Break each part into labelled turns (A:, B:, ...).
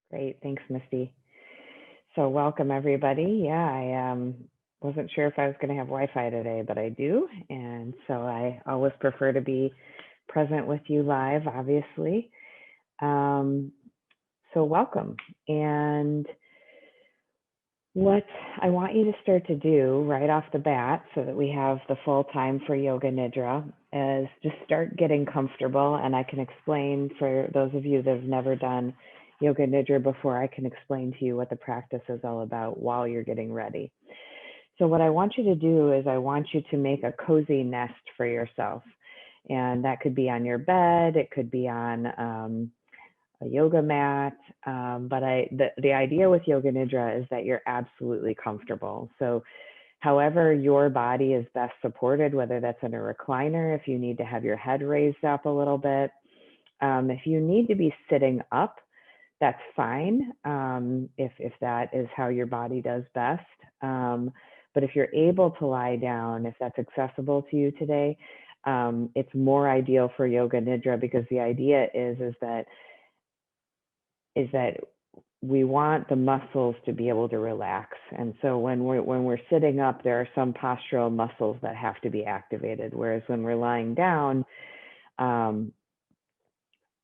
A: Great. Thanks, Misty. So welcome, everybody. Yeah, I wasn't sure if I was going to have Wi-Fi today, but I do. And so I always prefer to be present with you live, obviously. Um, so welcome. And what I want you to start to do right off the bat so that we have the full time for Yoga Nidra is just start getting comfortable. And I can explain for those of you that have never done Yoga Nidra before, I can explain to you what the practice is all about while you're getting ready. So what I want you to do is I want you to make a cozy nest for yourself. And that could be on your bed, it could be on a yoga mat. But the idea with Yoga Nidra is that you're absolutely comfortable. So however your body is best supported, whether that's in a recliner, if you need to have your head raised up a little bit, if you need to be sitting up, that's fine, if that is how your body does best. But if you're able to lie down, if that's accessible to you today, it's more ideal for Yoga Nidra, because the idea is that we want the muscles to be able to relax. And so when we're sitting up, there are some postural muscles that have to be activated. Whereas when we're lying down,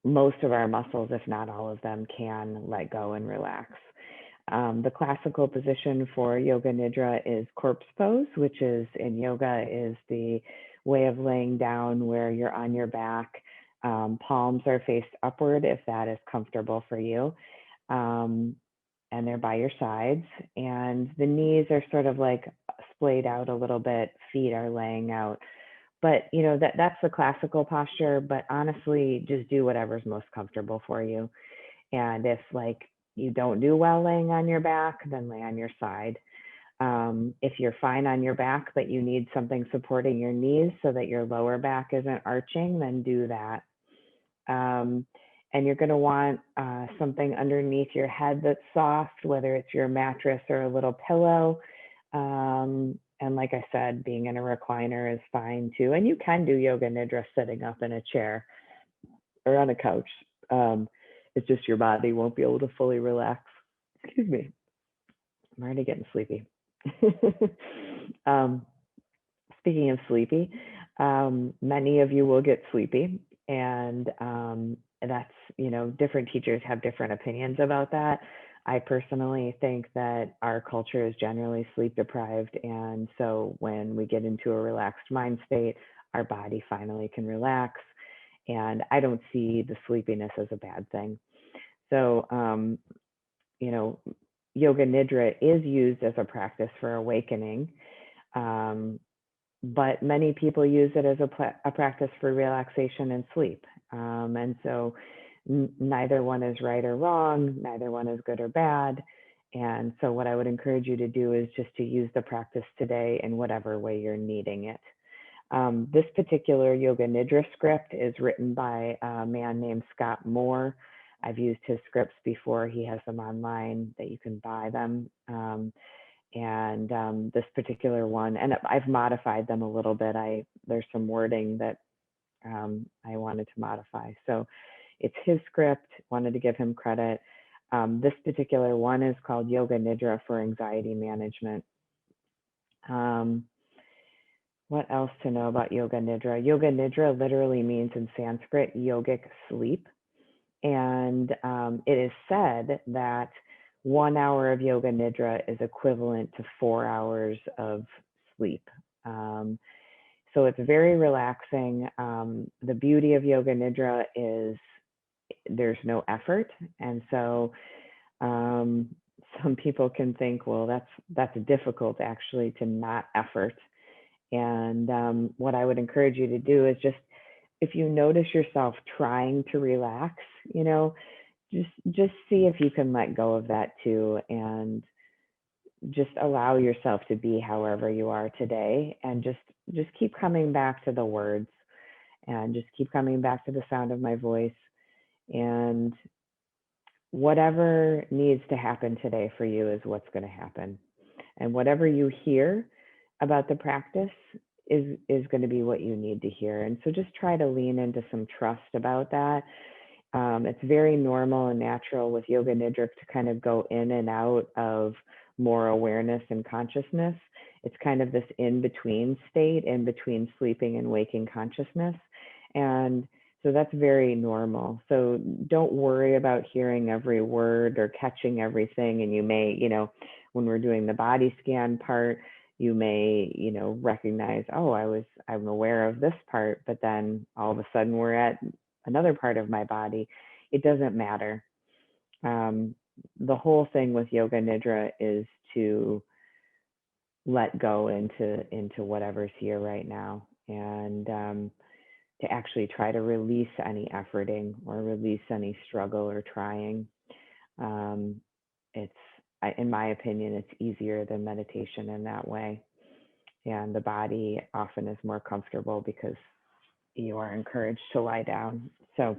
A: most of our muscles, if not all of them, can let go and relax. The classical position for Yoga Nidra is corpse pose, which is in yoga is the way of laying down where you're on your back. Palms are faced upward if that is comfortable for you. And they're by your sides. And the knees are sort of like splayed out a little bit, feet are laying out. But you know, that's the classical posture, but honestly, just do whatever's most comfortable for you. And if like you don't do well laying on your back, then lay on your side. If you're fine on your back, but you need something supporting your knees so that your lower back isn't arching, then do that. And you're going to want something underneath your head that's soft, whether it's your mattress or a little pillow. And like I said, being in a recliner is fine too. And you can do Yoga Nidra sitting up in a chair or on a couch. It's just your body won't be able to fully relax. Excuse me. I'm already getting sleepy. um, Speaking of sleepy, many of you will get sleepy. And that's, you know, different teachers have different opinions about that. I personally think that our culture is generally sleep deprived. And so when we get into a relaxed mind state, our body finally can relax. And I don't see the sleepiness as a bad thing. So, you know, Yoga Nidra is used as a practice for awakening. But many people use it as a practice for relaxation and sleep. And so neither one is right or wrong, neither one is good or bad. And so what I would encourage you to do is just to use the practice today in whatever way you're needing it. This particular Yoga Nidra script is written by a man named Scott Moore. I've used his scripts before. He has them online that you can buy them. And this particular one, and I've modified them a little bit. There's some wording that I wanted to modify. So it's his script, wanted to give him credit. This particular one is called Yoga Nidra for Anxiety Management. What else to know about Yoga Nidra? Yoga Nidra literally means in Sanskrit, yogic sleep. And it is said that 1 hour of Yoga Nidra is equivalent to 4 hours of sleep. So it's very relaxing. The beauty of Yoga Nidra is there's no effort. And so some people can think, well, that's difficult actually to not effort. And what I would encourage you to do is just, if you notice yourself trying to relax, you know, just see if you can let go of that too, and just allow yourself to be however you are today, and just keep coming back to the words, and just keep coming back to the sound of my voice, and whatever needs to happen today for you is what's going to happen. And whatever you hear about the practice is going to be what you need to hear. And so just try to lean into some trust about that. It's very normal and natural with Yoga Nidra to kind of go in and out of more awareness and consciousness. It's kind of this in-between state, in between sleeping and waking consciousness. And so that's very normal. So don't worry about hearing every word or catching everything. And you may, when we're doing the body scan part, you may, recognize, oh, I'm aware of this part, but then all of a sudden we're at another part of my body. It doesn't matter. The whole thing with Yoga Nidra is to let go into whatever's here right now, and to actually try to release any efforting or release any struggle or trying. In my opinion, it's easier than meditation in that way. And the body often is more comfortable because you are encouraged to lie down. So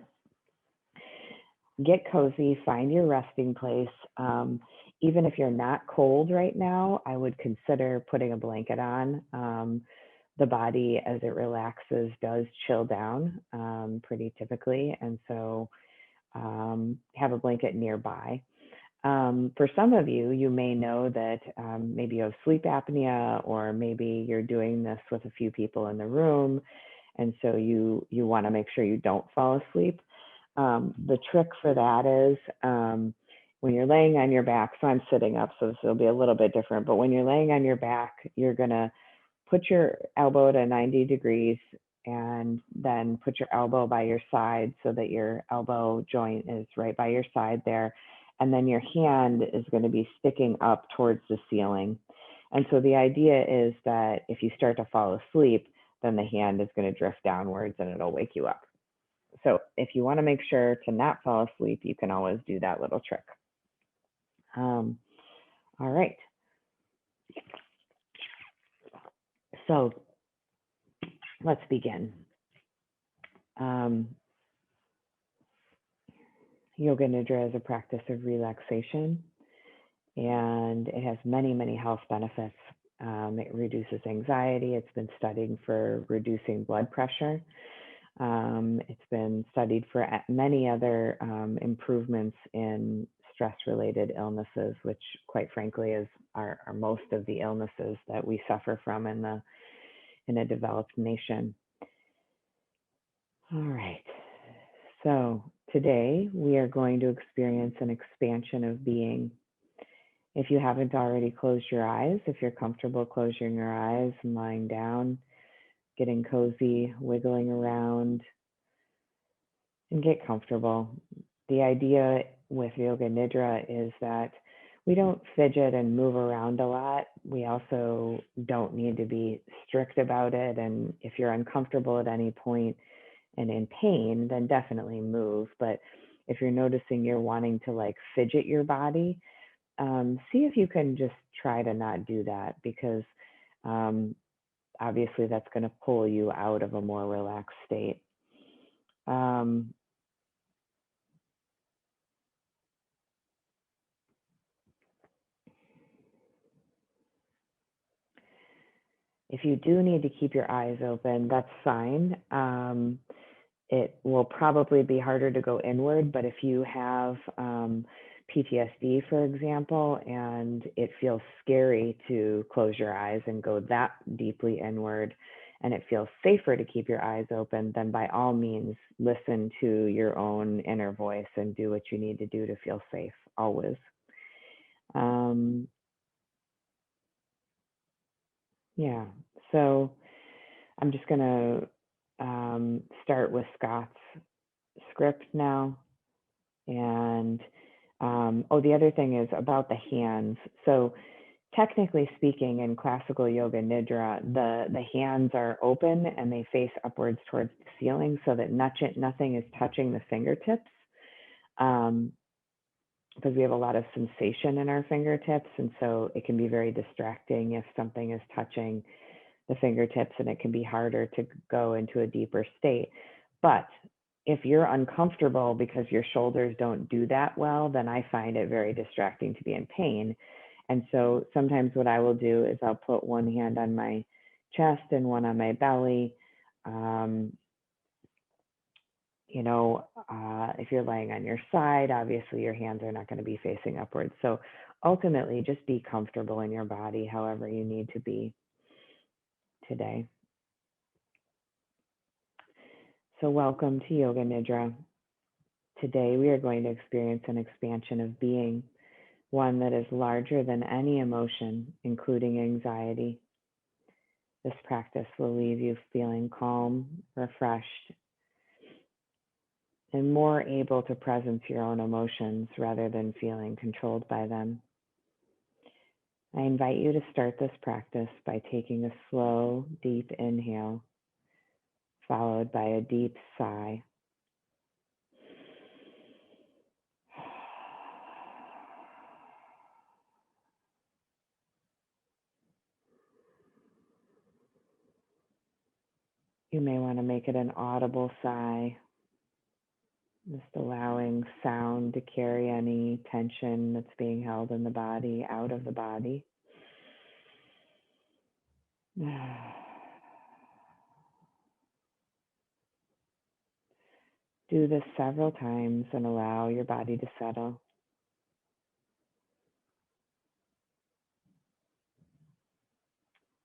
A: get cozy, find your resting place. Even if you're not cold right now, I would consider putting a blanket on. The body, as it relaxes, does chill down pretty typically. And so have a blanket nearby. For some of you, you may know that maybe you have sleep apnea, or maybe you're doing this with a few people in the room. And so you want to make sure you don't fall asleep. The trick for that is when you're laying on your back, so I'm sitting up, so this will be a little bit different, but when you're laying on your back, you're going to put your elbow to 90 degrees and then put your elbow by your side so that your elbow joint is right by your side there. And then your hand is going to be sticking up towards the ceiling. And so the idea is that if you start to fall asleep, then the hand is going to drift downwards and it'll wake you up. So if you want to make sure to not fall asleep, you can always do that little trick. All right. So let's begin. Yoga Nidra is a practice of relaxation, and it has many, many health benefits. It reduces anxiety. It's been studied for reducing blood pressure. It's been studied for many other improvements in stress-related illnesses, which quite frankly are most of the illnesses that we suffer from in a developed nation. All right, so today we are going to experience an expansion of being. If you haven't already closed your eyes, if you're comfortable closing your eyes and lying down, getting cozy, wiggling around, and get comfortable. The idea with Yoga Nidra is that we don't fidget and move around a lot. We also don't need to be strict about it. And if you're uncomfortable at any point and in pain, then definitely move. But if you're noticing you're wanting to like fidget your body, see if you can just try to not do that, because obviously that's going to pull you out of a more relaxed state. If you do need to keep your eyes open, that's fine. It will probably be harder to go inward, but if you have PTSD, for example, and it feels scary to close your eyes and go that deeply inward, and it feels safer to keep your eyes open, then by all means, listen to your own inner voice and do what you need to do to feel safe, always. Yeah, so I'm just going to start with Scott's script now. And the other thing is about the hands. So technically speaking, in classical Yoga Nidra, the hands are open and they face upwards towards the ceiling so that nothing is touching the fingertips, because we have a lot of sensation in our fingertips. And so it can be very distracting if something is touching the fingertips, and it can be harder to go into a deeper state. But if you're uncomfortable because your shoulders don't do that well, then I find it very distracting to be in pain. And so sometimes what I will do is I'll put one hand on my chest and one on my belly, if you're laying on your side, obviously your hands are not going to be facing upwards. So ultimately, just be comfortable in your body however you need to be today. So welcome to Yoga Nidra. Today we are going to experience an expansion of being, one that is larger than any emotion, including anxiety. This practice will leave you feeling calm, refreshed, and more able to presence your own emotions rather than feeling controlled by them. I invite you to start this practice by taking a slow, deep inhale, followed by a deep sigh. You may want to make it an audible sigh, just allowing sound to carry any tension that's being held in the body out of the body. Do this several times and allow your body to settle.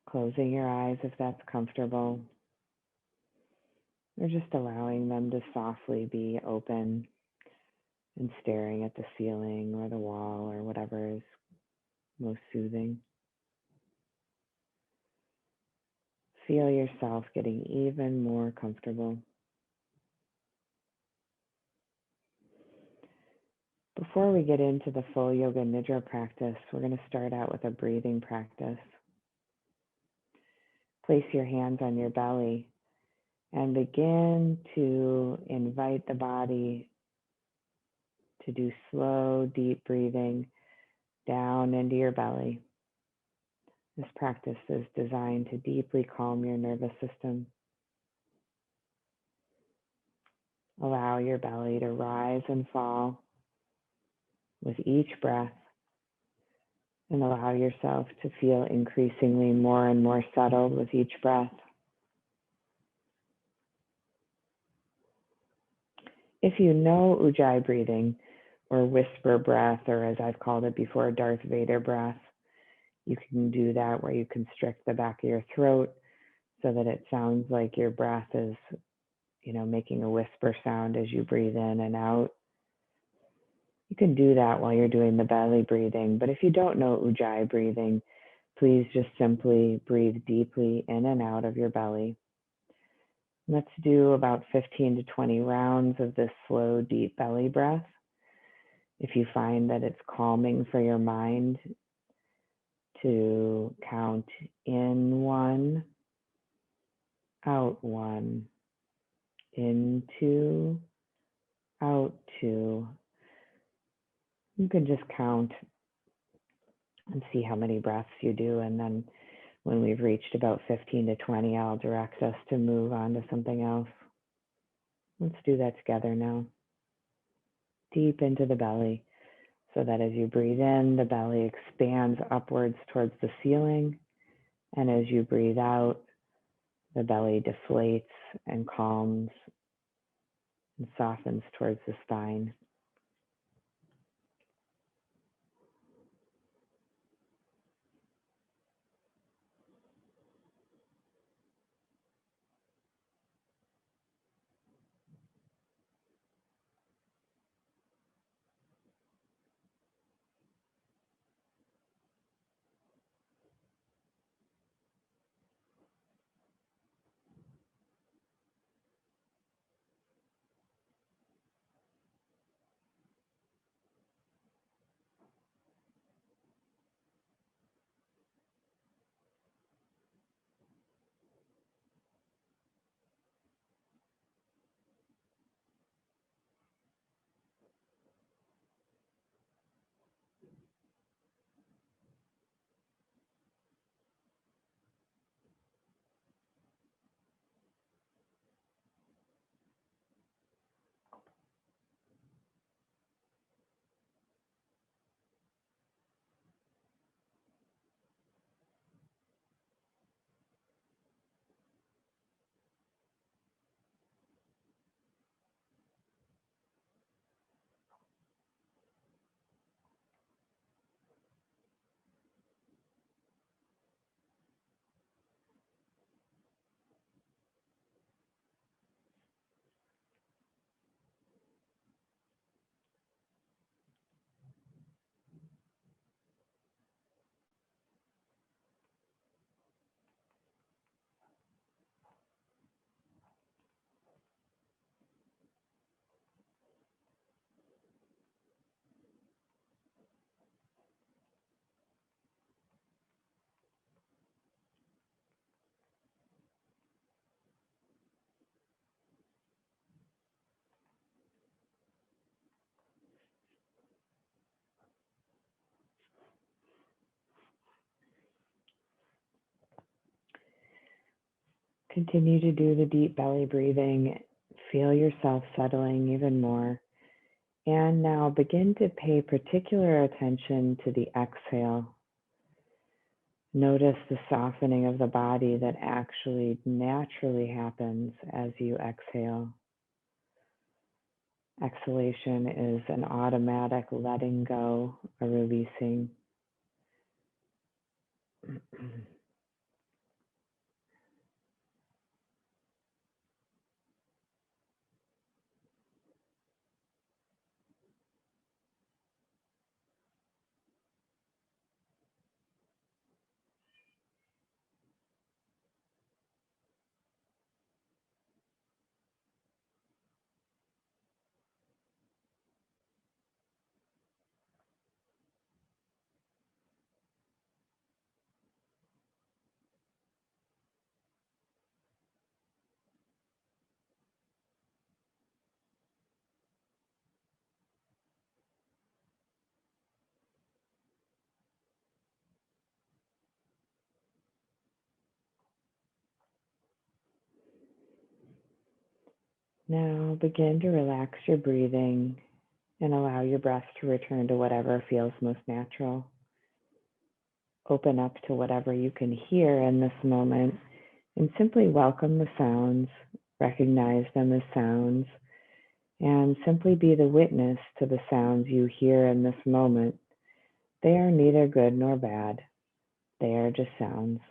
A: Closing your eyes if that's comfortable, or just allowing them to softly be open and staring at the ceiling or the wall or whatever is most soothing. Feel yourself getting even more comfortable. Before we get into the full Yoga Nidra practice, we're going to start out with a breathing practice. Place your hands on your belly and begin to invite the body to do slow, deep breathing down into your belly. This practice is designed to deeply calm your nervous system. Allow your belly to rise and fall with each breath, and allow yourself to feel increasingly more and more settled with each breath. If you know Ujjai breathing, or whisper breath, or as I've called it before, Darth Vader breath, you can do that where you constrict the back of your throat so that it sounds like your breath is, making a whisper sound as you breathe in and out. You can do that while you're doing the belly breathing, but if you don't know Ujjai breathing, please just simply breathe deeply in and out of your belly. Let's do about 15 to 20 rounds of this slow, deep belly breath. If you find that it's calming for your mind to count in 1, out 1, in 2, out 2. You can just count and see how many breaths you do, and then when we've reached about 15 to 20, I'll direct us to move on to something else. Let's do that together now. Deep into the belly, so that as you breathe in, the belly expands upwards towards the ceiling, and as you breathe out, the belly deflates and calms and softens towards the spine. Continue to do the deep belly breathing. Feel yourself settling even more. And now begin to pay particular attention to the exhale. Notice the softening of the body that actually naturally happens as you exhale. Exhalation is an automatic letting go, a releasing. Now begin to relax your breathing and allow your breath to return to whatever feels most natural. Open up to whatever you can hear in this moment and simply welcome the sounds, recognize them as sounds, and simply be the witness to the sounds you hear in this moment. They are neither good nor bad. They are just sounds.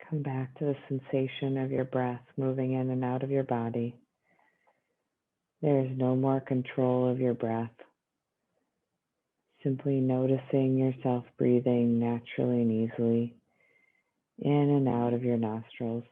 A: Come back to the sensation of your breath moving in and out of your body. There is no more control of your breath. Simply noticing yourself breathing naturally and easily in and out of your nostrils.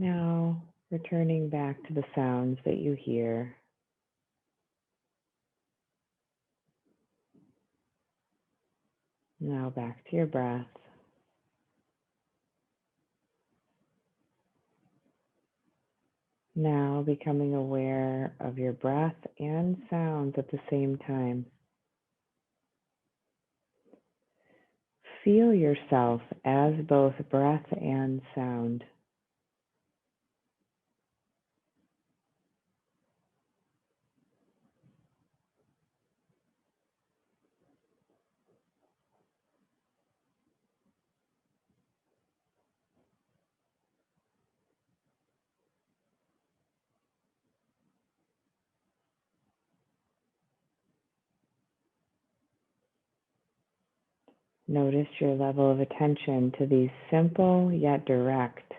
A: Now, returning back to the sounds that you hear. Now back to your breath. Now becoming aware of your breath and sounds at the same time. Feel yourself as both breath and sound. Notice your level of attention to these simple yet direct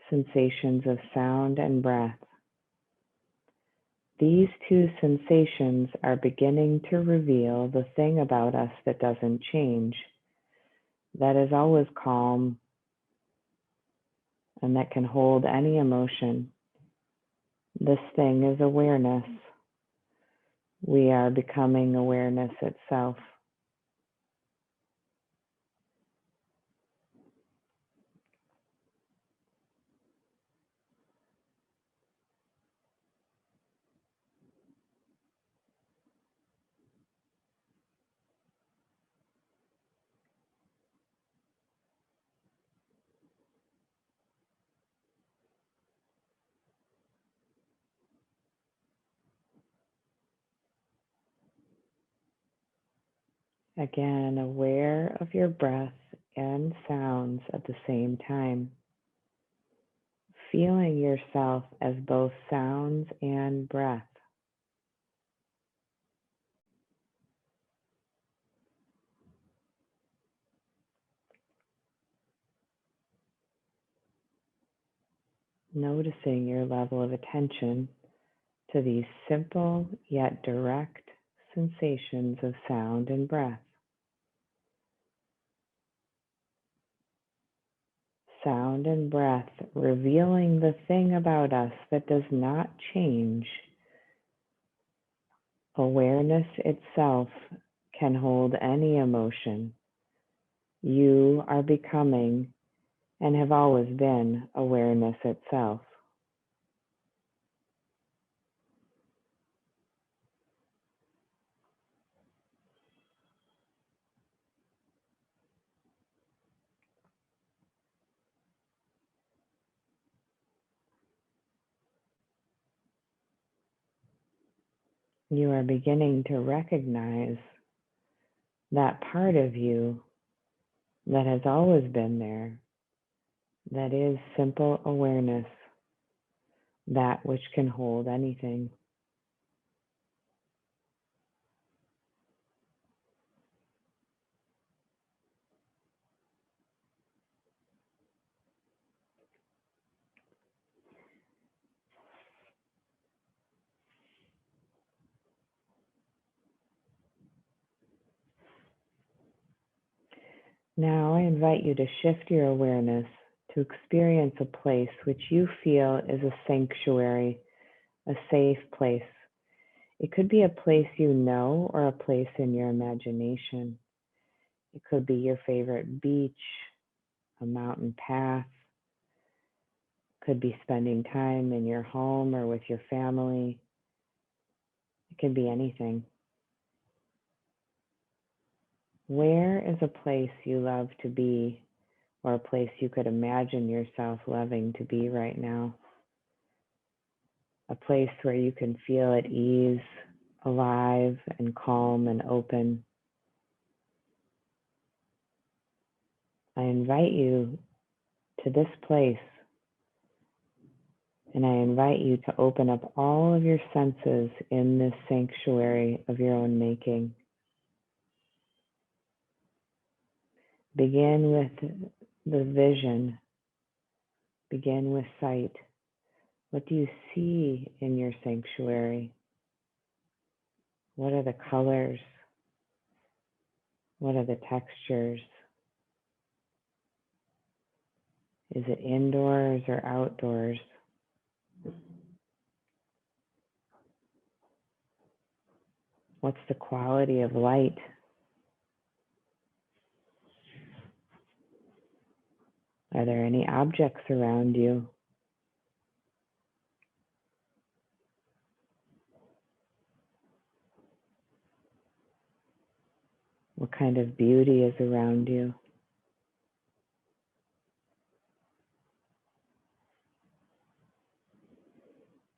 A: sensations of sound and breath. These two sensations are beginning to reveal the thing about us that doesn't change, that is always calm, and that can hold any emotion. This thing is awareness. We are becoming awareness itself. Again, aware of your breath and sounds at the same time, feeling yourself as both sounds and breath. Noticing your level of attention to these simple yet direct sensations of sound and breath. Sound and breath revealing the thing about us that does not change. Awareness itself can hold any emotion. You are becoming and have always been awareness itself. You are beginning to recognize that part of you that has always been there, that is simple awareness, that which can hold anything. Now I invite you to shift your awareness to experience a place which you feel is a sanctuary, a safe place. It could be a place you know or a place in your imagination. It could be your favorite beach, a mountain path, could be spending time in your home or with your family. It could be anything. Where is a place you love to be, or a place you could imagine yourself loving to be right now? A place where you can feel at ease, alive and calm and open. I invite you to this place, and I invite you to open up all of your senses in this sanctuary of your own making. Begin with the vision. Begin with sight. What do you see in your sanctuary? What are the colors? What are the textures? Is it indoors or outdoors? What's the quality of light? Are there any objects around you? What kind of beauty is around you?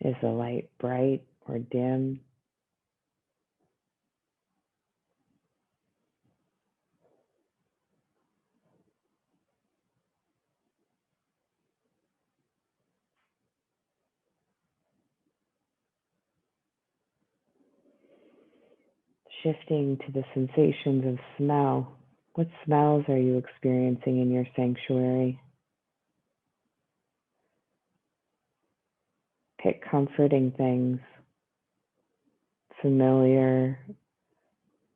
A: Is the light bright or dim? Shifting to the sensations of smell. What smells are you experiencing in your sanctuary? Pick comforting things, familiar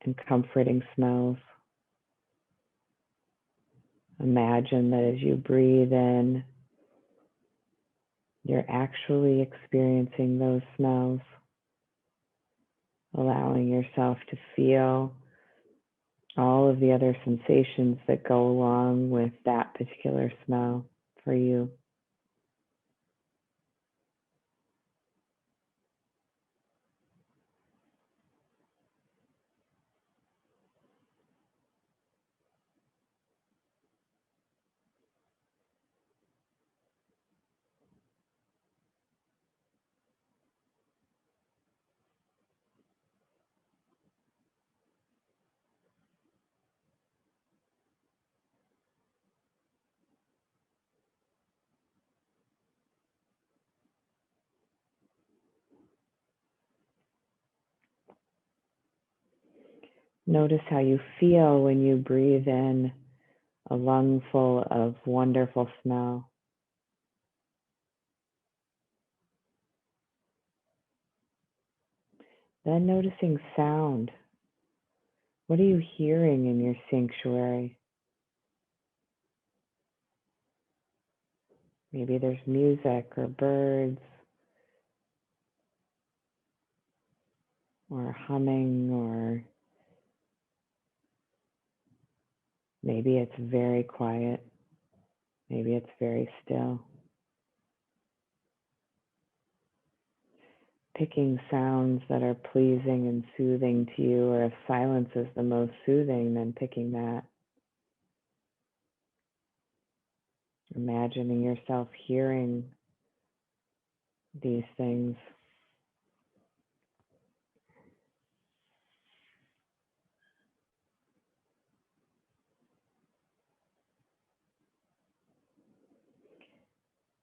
A: and comforting smells. Imagine that as you breathe in, you're actually experiencing those smells, allowing yourself to feel all of the other sensations that go along with that particular smell for you. Notice how you feel when you breathe in a lungful of wonderful smell. Then noticing sound. What are you hearing in your sanctuary? Maybe there's music or birds or humming, or maybe it's very quiet. Maybe it's very still. Picking sounds that are pleasing and soothing to you, or if silence is the most soothing, then picking that. Imagining yourself hearing these things.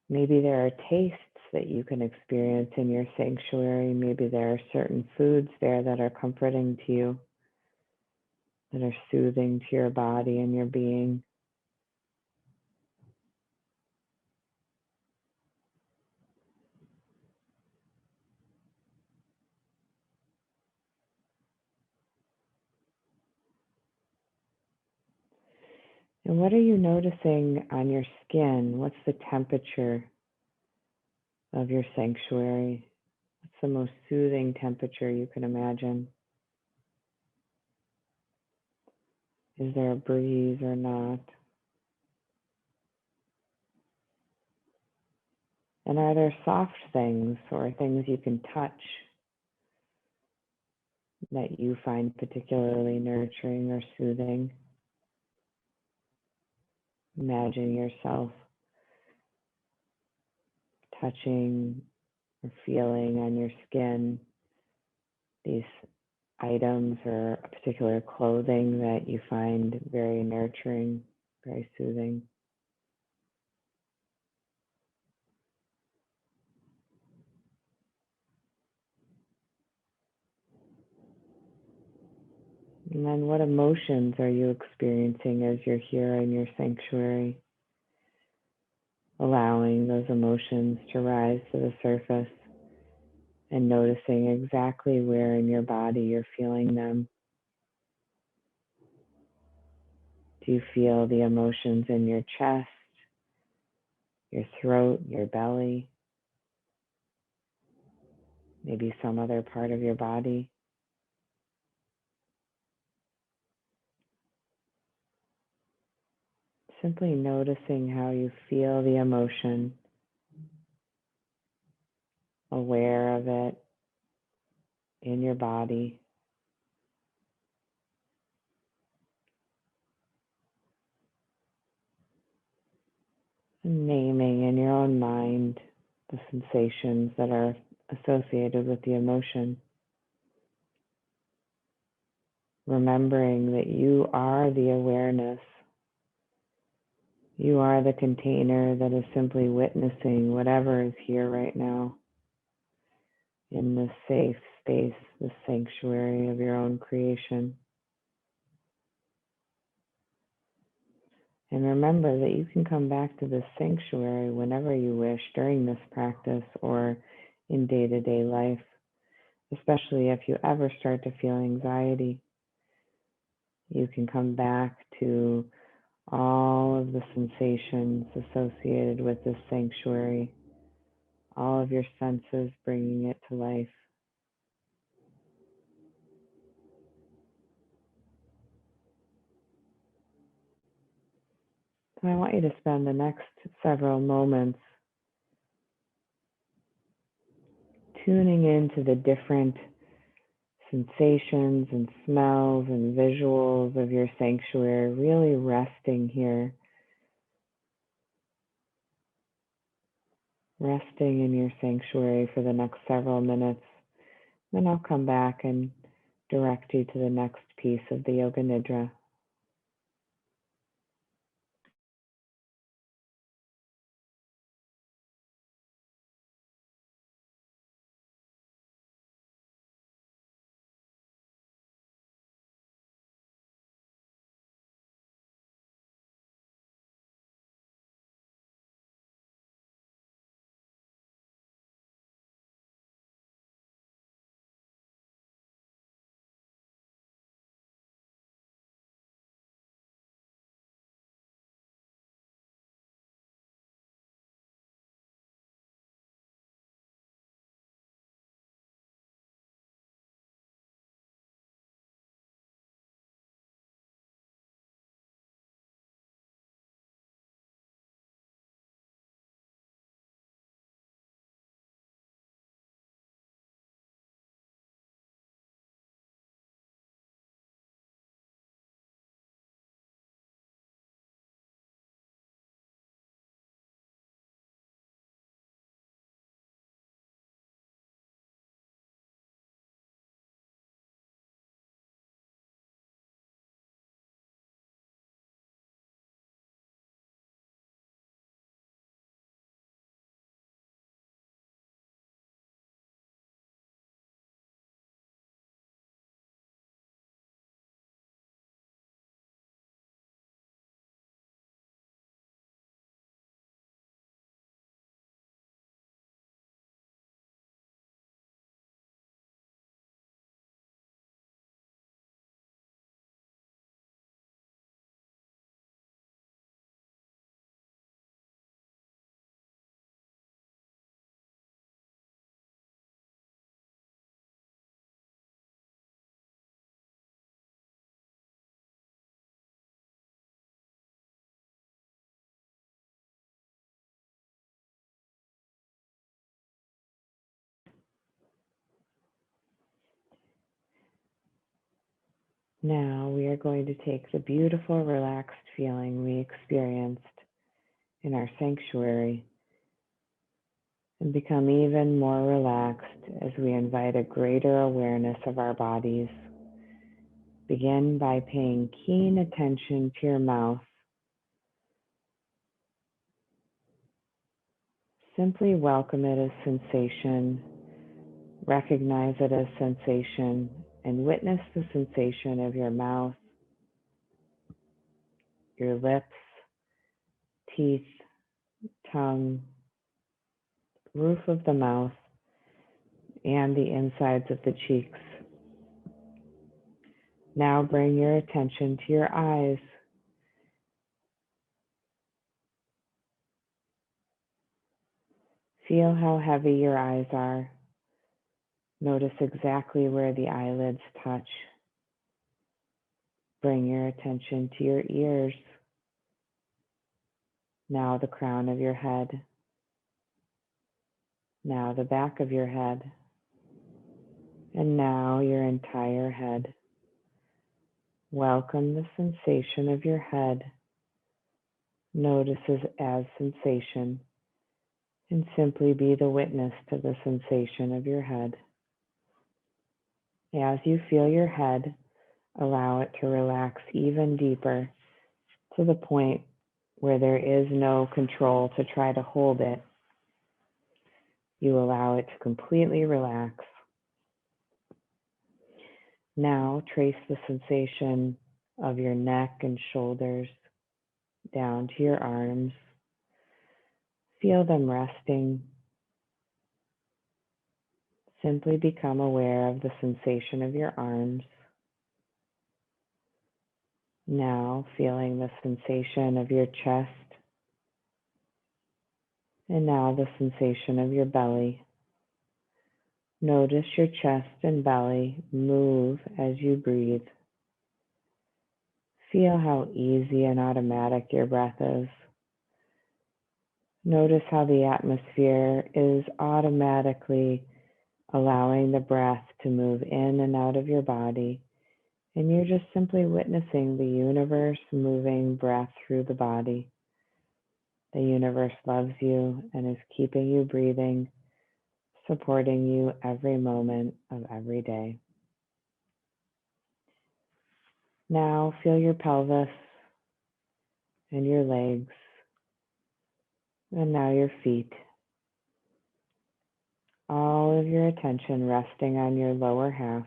A: Maybe there are tastes that you can experience in your sanctuary. Maybe there are certain foods there that are comforting to you, that are soothing to your body and your being. And what are you noticing on your skin? What's the temperature of your sanctuary? What's the most soothing temperature you can imagine? Is there a breeze or not? And are there soft things or things you can touch that you find particularly nurturing or soothing? Imagine yourself touching or feeling on your skin these items or a particular clothing that you find very nurturing, very soothing. And then what emotions are you experiencing as you're here in your sanctuary? Allowing those emotions to rise to the surface and noticing exactly where in your body you're feeling them. Do you feel the emotions in your chest, your throat, your belly, maybe some other part of your body? Simply noticing how you feel the emotion, aware of it in your body. And naming in your own mind the sensations that are associated with the emotion. Remembering that you are the awareness. You are the container that is simply witnessing whatever is here right now in this safe space, this sanctuary of your own creation. And remember that you can come back to this sanctuary whenever you wish during this practice or in day-to-day life, especially if you ever start to feel anxiety. You can come back to all of the sensations associated with this sanctuary, all of your senses, bringing it to life. So I want you to spend the next several moments tuning into the different sensations and smells and visuals of your sanctuary, really resting here, resting in your sanctuary for the next several minutes. Then I'll come back and direct you to the next piece of the Yoga Nidra. Now we are going to take the beautiful, relaxed feeling we experienced in our sanctuary and become even more relaxed as we invite a greater awareness of our bodies. Begin by paying keen attention to your mouth. Simply welcome it as sensation, recognize it as sensation, and witness the sensation of your mouth, your lips, teeth, tongue, roof of the mouth, and the insides of the cheeks. Now bring your attention to your eyes. Feel how heavy your eyes are. Notice exactly where the eyelids touch. Bring your attention to your ears. Now the crown of your head. Now the back of your head. And now your entire head. Welcome the sensation of your head. Notice it as sensation and simply be the witness to the sensation of your head. As you feel your head, allow it to relax even deeper to the point where there is no control to try to hold it. You allow it to completely relax. Now trace the sensation of your neck and shoulders down to your arms. Feel them resting. Simply become aware of the sensation of your arms. Now feeling the sensation of your chest. And now the sensation of your belly. Notice your chest and belly move as you breathe. Feel how easy and automatic your breath is. Notice how the atmosphere is automatically allowing the breath to move in and out of your body. And you're just simply witnessing the universe moving breath through the body. The universe loves you and is keeping you breathing, supporting you every moment of every day. Now feel your pelvis and your legs, and now your feet. All of your attention resting on your lower half,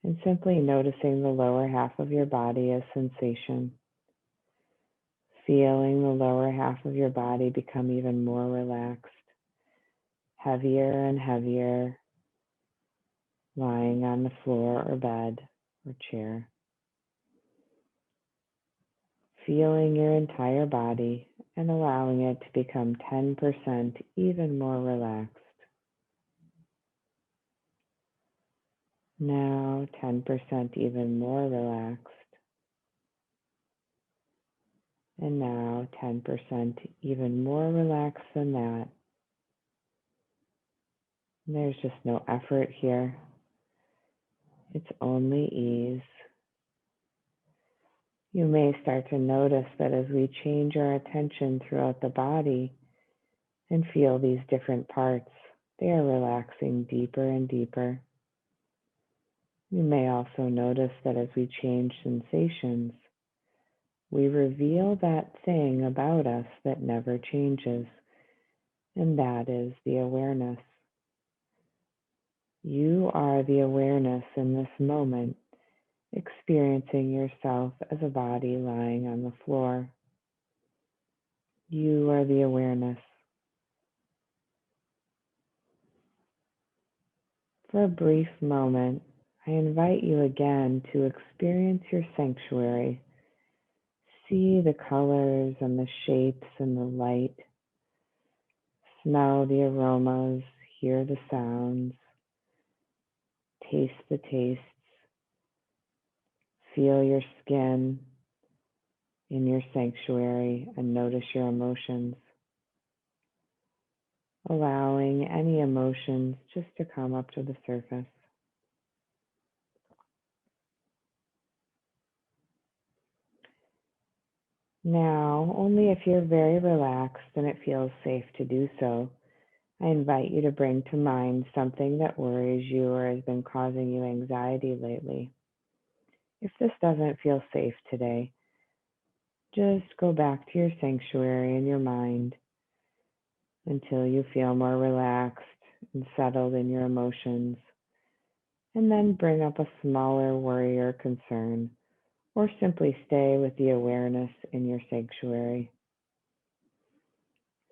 A: and simply noticing the lower half of your body as sensation. Feeling the lower half of your body become even more relaxed, heavier and heavier, lying on the floor or bed or chair. Feeling your entire body and allowing it to become 10% even more relaxed. Now 10% even more relaxed. And now 10% even more relaxed than that. And there's just no effort here. It's only ease. You may start to notice that as we change our attention throughout the body and feel these different parts, they are relaxing deeper and deeper. You may also notice that as we change sensations, we reveal that thing about us that never changes, and that is the awareness. You are the awareness in this moment, experiencing yourself as a body lying on the floor. You are the awareness. For a brief moment, I invite you again to experience your sanctuary. See the colors and the shapes and the light. Smell the aromas, hear the sounds, taste the tastes. Feel your skin in your sanctuary and notice your emotions. Allowing any emotions just to come up to the surface. Now, only if you're very relaxed and it feels safe to do so, I invite you to bring to mind something that worries you or has been causing you anxiety lately. If this doesn't feel safe today, just go back to your sanctuary in your mind until you feel more relaxed and settled in your emotions, and then bring up a smaller worry or concern, or simply stay with the awareness in your sanctuary.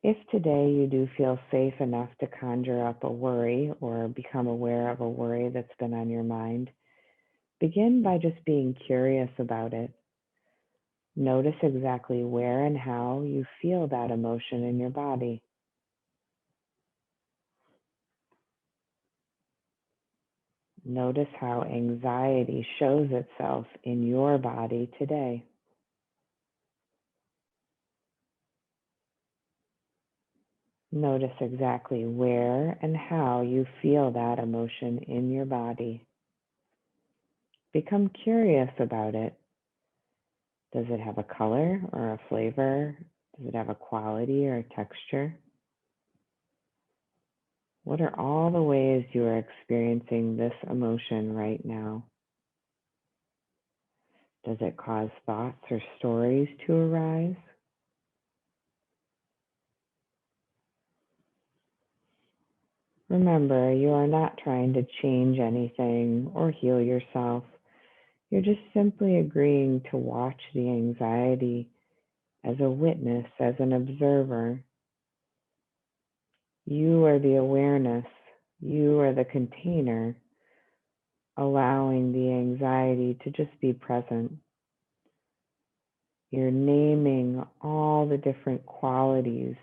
A: If today you do feel safe enough to conjure up a worry or become aware of a worry that's been on your mind, begin by just being curious about it. Notice exactly where and how you feel that emotion in your body. Notice how anxiety shows itself in your body today. Notice exactly where and how you feel that emotion in your body. Become curious about it. Does it have a color or a flavor? Does it have a quality or a texture? What are all the ways you are experiencing this emotion right now? Does it cause thoughts or stories to arise? Remember, you are not trying to change anything or heal yourself. You're just simply agreeing to watch the anxiety as a witness, as an observer. You are the awareness. You are the container, allowing the anxiety to just be present. You're naming all the different qualities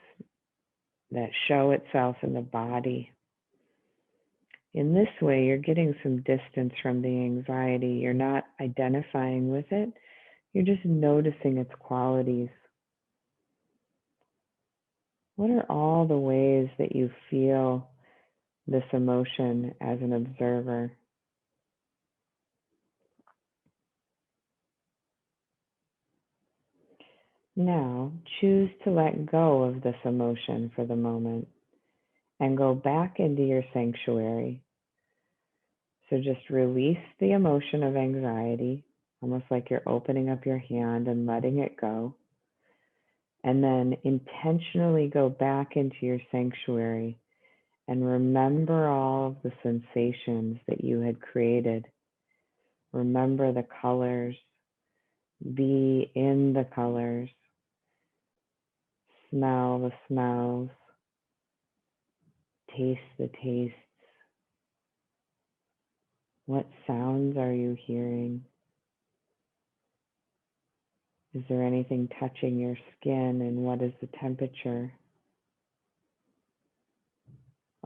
A: that show itself in the body. In this way, you're getting some distance from the anxiety. You're not identifying with it. You're just noticing its qualities. What are all the ways that you feel this emotion as an observer? Now, choose to let go of this emotion for the moment and go back into your sanctuary. So just release the emotion of anxiety, almost like you're opening up your hand and letting it go. And then intentionally go back into your sanctuary and remember all of the sensations that you had created. Remember the colors, be in the colors, smell the smells, taste the tastes. What sounds are you hearing? Is there anything touching your skin, and what is the temperature?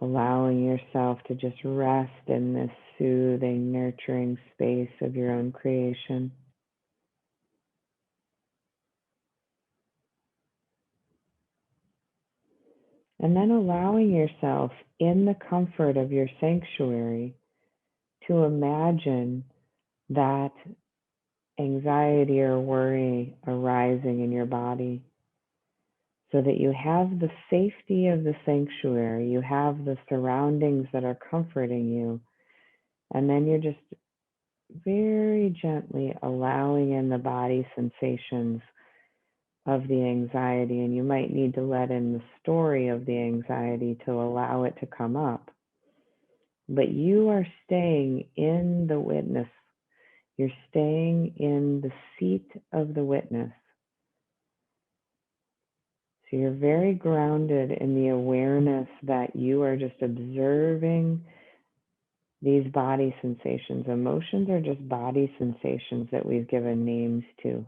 A: Allowing yourself to just rest in this soothing, nurturing space of your own creation. And then allowing yourself in the comfort of your sanctuary to imagine that anxiety or worry arising in your body, so that you have the safety of the sanctuary, you have the surroundings that are comforting you, and then you're just very gently allowing in the body sensations of the anxiety. And you might need to let in the story of the anxiety to allow it to come up. But you are staying in the witness. You're staying in the seat of the witness. So you're very grounded in the awareness that you are just observing these body sensations. Emotions are just body sensations that we've given names to.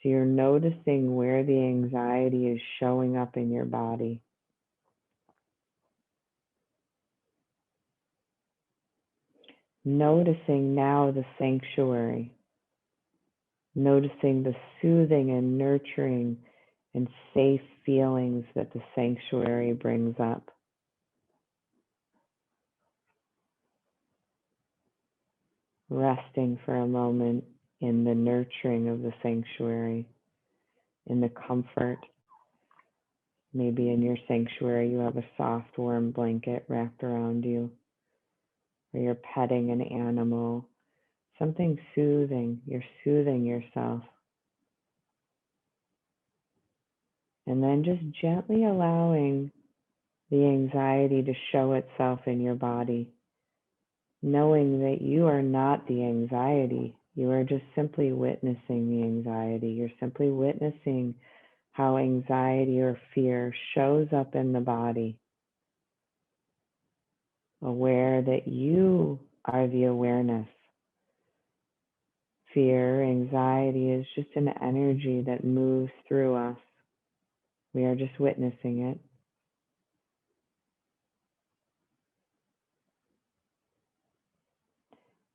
A: So you're noticing where the anxiety is showing up in your body. Noticing now the sanctuary. Noticing the soothing and nurturing and safe feelings that the sanctuary brings up. Resting for a moment in the nurturing of the sanctuary. in the comfort. Maybe in your sanctuary you have a soft, warm blanket wrapped around you, or you're petting an animal, something soothing. You're soothing yourself. And then just gently allowing the anxiety to show itself in your body, knowing that you are not the anxiety. You are just simply witnessing the anxiety. You're simply witnessing how anxiety or fear shows up in the body. Aware that you are the awareness. Fear, anxiety is just an energy that moves through us. We are just witnessing it.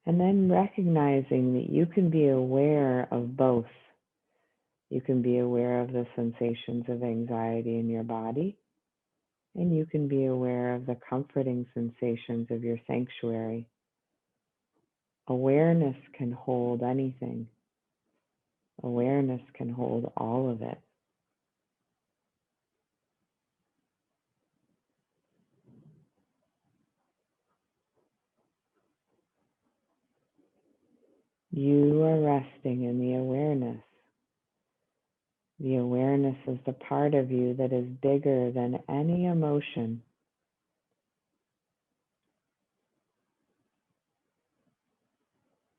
A: And then recognizing that you can be aware of both. You can be aware of the sensations of anxiety in your body, and you can be aware of the comforting sensations of your sanctuary. Awareness can hold anything. Awareness can hold all of it. You are resting in the awareness. The awareness is the part of you that is bigger than any emotion.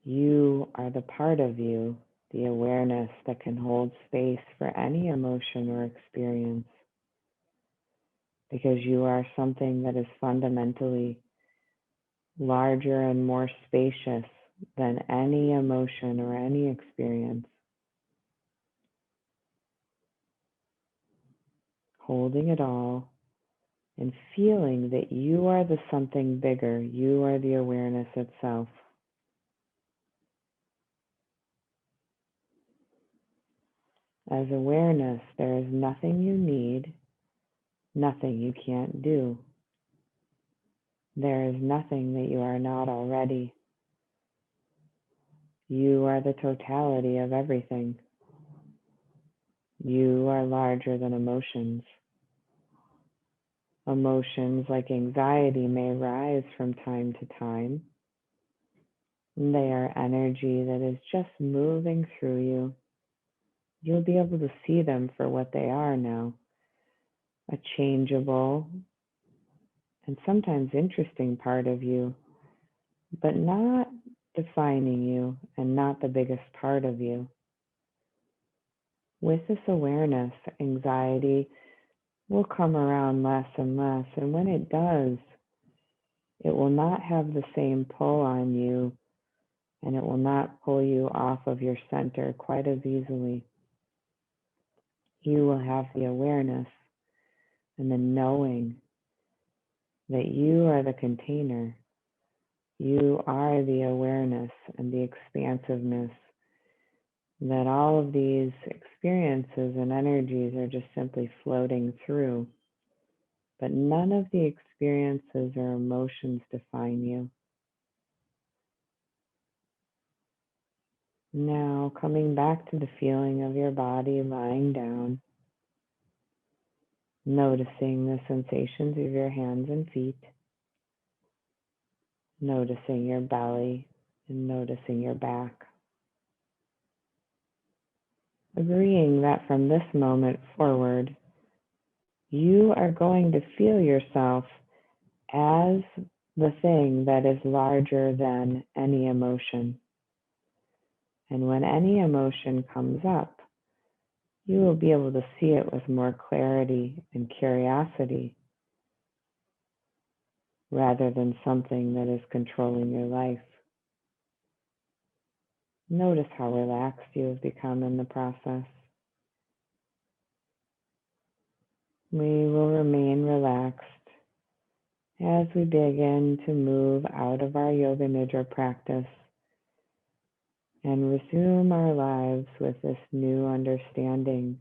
A: You are the part of you, the awareness that can hold space for any emotion or experience, because you are something that is fundamentally larger and more spacious than any emotion or any experience. Holding it all and feeling that you are the something bigger. You are the awareness itself. As awareness, there is nothing you need, nothing you can't do. There is nothing that you are not already. You are the totality of everything. You are larger than emotions. Emotions like anxiety may rise from time to time. They are energy that is just moving through you. You'll be able to see them for what they are now, a changeable and sometimes interesting part of you, but not defining you and not the biggest part of you. With this awareness, anxiety will come around less and less, and when it does, it will not have the same pull on you, and it will not pull you off of your center quite as easily. You will have the awareness and the knowing that you are the container. You are the awareness and the expansiveness, that all of these experiences and energies are just simply floating through. But none of the experiences or emotions define you. Now, coming back to the feeling of your body lying down, noticing the sensations of your hands and feet, noticing your belly and noticing your back. Agreeing that from this moment forward, you are going to feel yourself as the thing that is larger than any emotion. And when any emotion comes up, you will be able to see it with more clarity and curiosity rather than something that is controlling your life. Notice how relaxed you have become in the process. We will remain relaxed as we begin to move out of our Yoga Nidra practice and resume our lives with this new understanding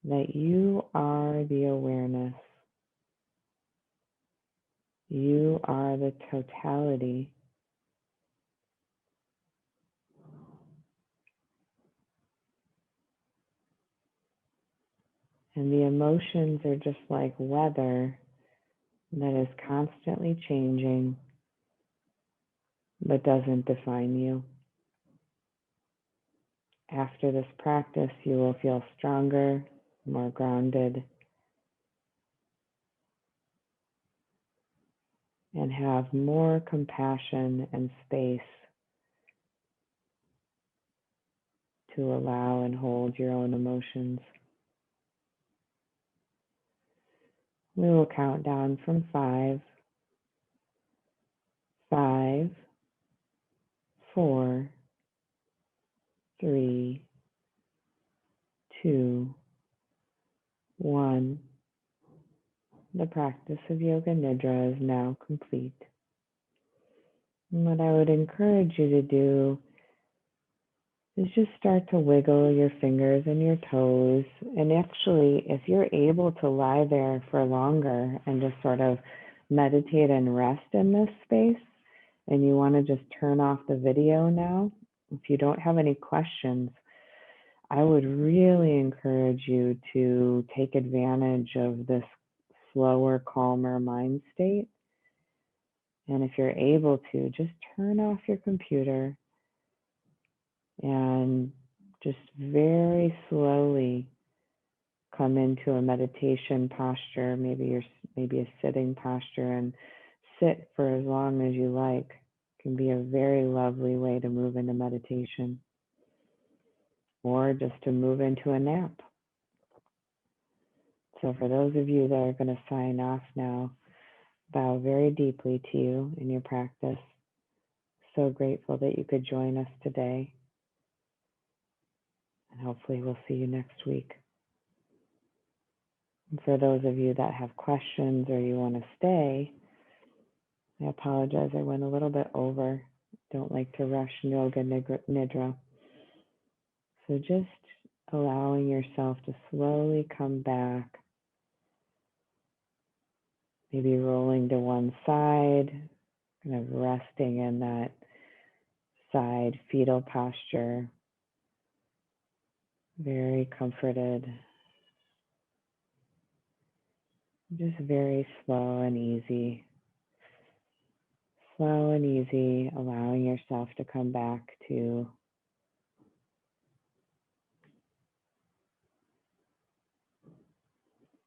A: that you are the awareness. You are the totality. And the emotions are just like weather that is constantly changing but doesn't define you. After this practice, you will feel stronger, more grounded, and have more compassion and space to allow and hold your own emotions. We will count down from 5. 5, 4, 3, 2, 1. The practice of Yoga Nidra is now complete. And what I would encourage you to do is just start to wiggle your fingers and your toes. And actually, if you're able to lie there for longer and just sort of meditate and rest in this space, and you want to just turn off the video now, if you don't have any questions, I would really encourage you to take advantage of this slower, calmer mind state. And if you're able to, just turn off your computer and just very slowly come into a meditation posture, maybe a sitting posture, and sit for as long as you like. It can be a very lovely way to move into meditation, or just to move into a nap. So for those of you that are going to sign off now, bow very deeply to you in your practice. So grateful that you could join us today. And hopefully we'll see you next week. And for those of you that have questions or you want to stay, I apologize, I went a little bit over. Don't like to rush Yoga Nidra. So just allowing yourself to slowly come back, maybe rolling to one side, kind of resting in that side fetal posture, very comforted, just very slow and easy. Slow and easy, allowing yourself to come back to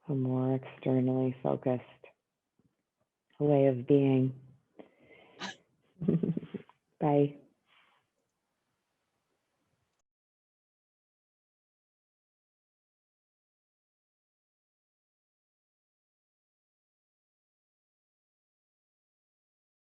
A: a more externally focused way of being. Bye.